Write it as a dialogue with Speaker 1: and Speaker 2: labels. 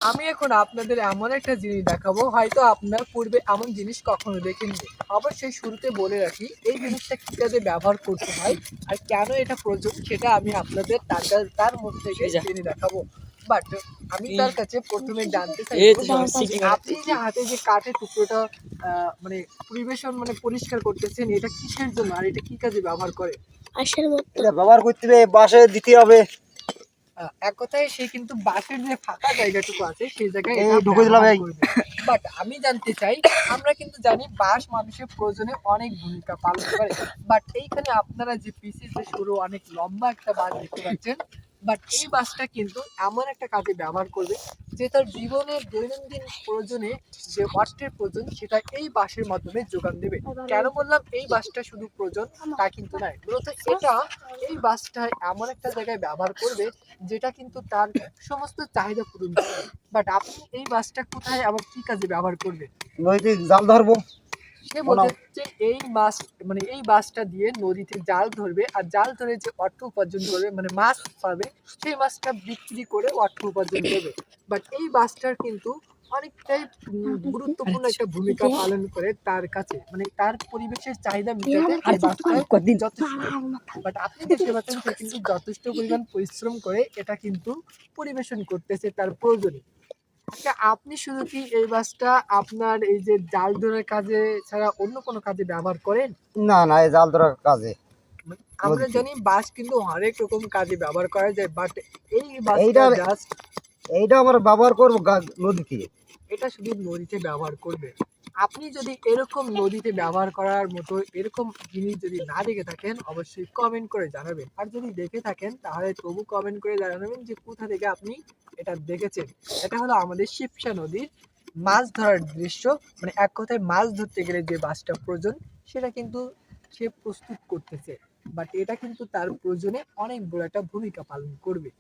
Speaker 1: আমি এখন আপনাদের এমন একটা জিনিস দেখাবো, হয়তো আপনার পূর্বে এমন জিনিস কখনো দেখেননি। অবশ্যই শুরুতে বলে রাখি, এই জিনিসটা কি কাজে ব্যবহার করতে হয় আর কেন এটা প্রয়োজন সেটা আমি আপনাদের তার মুখ থেকে জেনে দেখাবো। বাট আমি তার কাছে প্রথমে জানতে চাইবো যে আপনি যে হাতে যে কাঠের টুকরোটা মানে পরিষ্কার করতেছেন, এটা কিসের জন্য আর এটা কি কাজে ব্যবহার করে?
Speaker 2: এটা ব্যবহার করতে হবে, বাসে দিতে হবে।
Speaker 1: এক কথায় সে কিন্তু বাঁশের যে ফাঁকা জায়গাটুকু আছে সেই জায়গায়
Speaker 2: এই
Speaker 1: এটা
Speaker 2: ঢুকে দিলাম
Speaker 1: ব্যবহার
Speaker 2: এই।
Speaker 1: করবে। বাট আমি জানতে চাই, আমরা কিন্তু জানি বাঁশ মানুষের প্রয়োজনে অনেক ভূমিকা পালন করে। বাট এইখানে আপনারা যে পিসের যে সরু অনেক লম্বা একটা বাঁশ দেখতে পাচ্ছেন, বাট এই বাঁশটা কিন্তু এমন একটা কাজে ব্যবহার করবে যে তার জীবনের দৈনন্দিন প্রয়োজনে যে অর্থের প্রয়োজন সেটা এই বাঁশের মাধ্যমে যোগান দেবে। কেন বললাম এই বাঁশটা শুধু প্রয়োজন তা কিন্তু নয়, মূলত এটা এই বাসটা এমন একটা জায়গায় ব্যবহার করবে যেটা কিন্তু তার সমস্ত চাহিদা পূরণ করবে। বাট আপনি এই বাসটা কোথায় আবার কি কাজে ব্যবহার করবে?
Speaker 2: নদীতে জাল ধরবো।
Speaker 1: সে বলতে যে এই মাছ এই বাসটা দিয়ে নদীতে জাল ধরবে আর জাল ধরে যে অর্থ উপার্জন করবে, মানে মাছ পাবে, সেই মাছটা বিক্রি করে অর্থ উপার্জন করবে। বাট এই বাসটার কিন্তু অনেকটাই গুরুত্বপূর্ণ একটা ভূমিকা পালন করে তার কাছে, মানে তার পরিবেশের চাহিদা মেটাতে এই বাসটা যথেষ্ট। বাট আপনি দেখতে পাচ্ছেন সে কিন্তু যথেষ্ট পরিমাণ পরিশ্রম করে এটা কিন্তু পরিবেশন করতেছে তার প্রয়োজনে। আচ্ছা, আপনি শুধু কি এই বাসটা আপনার এই যে জাল ধরার কাজে ছাড়া অন্য কোনো কাজে ব্যবহার করেন?
Speaker 2: না না, এই জাল ধরার কাজে।
Speaker 1: আমরা জানি বাস কিন্তু হরেক রকম কাজে ব্যবহার করা যায়, বাট এই
Speaker 2: এইটা
Speaker 1: বাসটা জাস্ট
Speaker 2: এইটা আমরা ব্যবহার করবো নদীতে।
Speaker 1: এটা শুধু নদীতে ব্যবহার করবে। আপনি যদি এরকম নদীতে ব্যবহার করার মতো এরকম জিনিস যদি না দেখে থাকেন, অবশ্যই কমেন্ট করে জানাবেন। আর যদি দেখে থাকেন তাহলে তবু কমেন্ট করে জানাবেন যে কোথা থেকে আপনি এটা দেখেছেন। এটা হলো আমাদের শিবসা নদীর মাছ ধরার দৃশ্য, মানে এক কথায় মাছ ধরতে গেলে যে বাসটা প্রয়োজন সেটা কিন্তু সে প্রস্তুত করতেছে। বাট এটা কিন্তু তার প্রয়োজনে অনেক বড় একটা ভূমিকা পালন করবে।